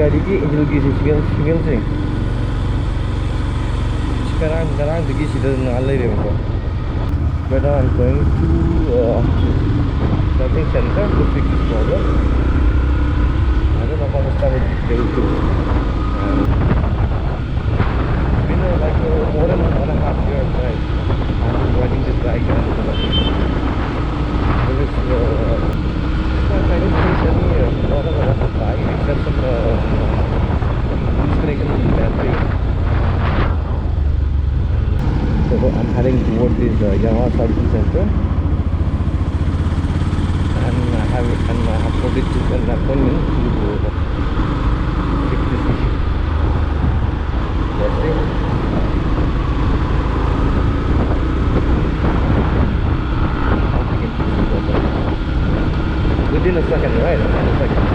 garigi engine gi signal sing sekarang degi sida ngalai re ko. But now I'm going to serving center to fix this problem. I don't know how much time it will take. It's been like more than 1.5 years, right? I'm riding this bike and there is I didn't face any problem with the bike except some disconnection in the battery. So I'm heading towards this Yamaha servicing center, and I have uploaded to an appointment to fix this issue. That's it. How we can fix the problem within a second, right? Within a second.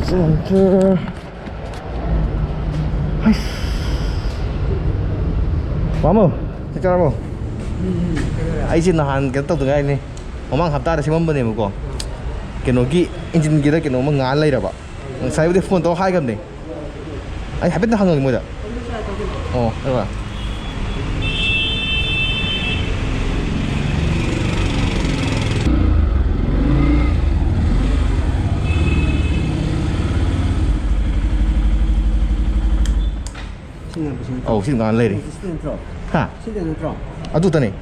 Center. Vamos, check mo. Ay sinahan ka to ngay ni. Mamang hafta da simam bane mo ko. Kenogi engine gira keno ma ngal lai ra ba. Sai bude phone to hai gam ni. Ay habit na hangang mo da. Oh, ba. Oh, sini ngan lai ni. Ha? Sini ada drop. Aduh tani.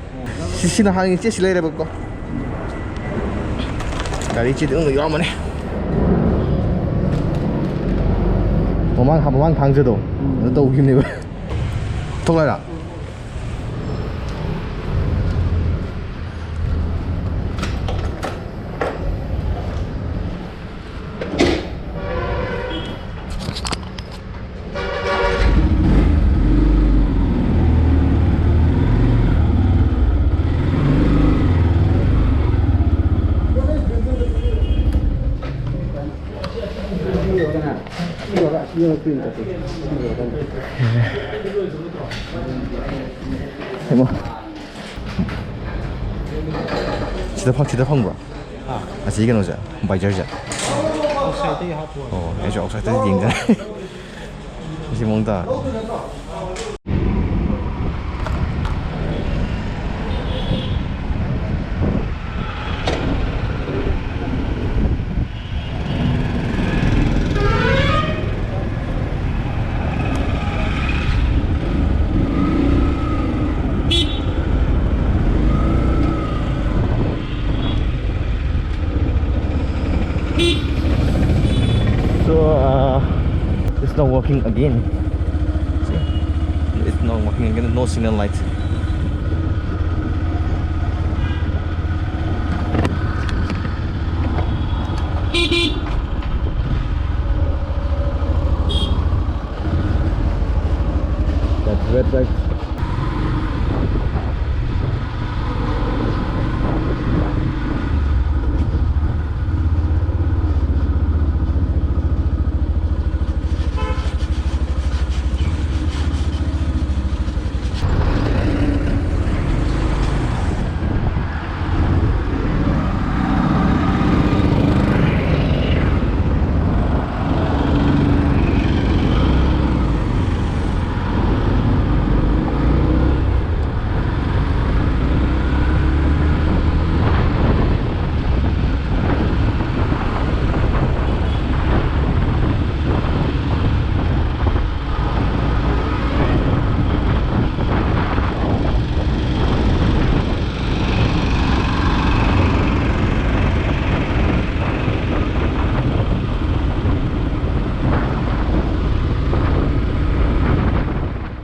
Sini hang ce silai ra ba ko. Gari ce dong yo ma ne. Mamang thang je do. Nó đâu kim ne ba. Thok lai ra. Thấy không? Chỉ được phong bro. À chỉ cái nó giờ, bảy giờ giờ. Cái chỗ sai tới gì cái. Chỉ mong ta. It's not working again. See? It's not working again, no signal light.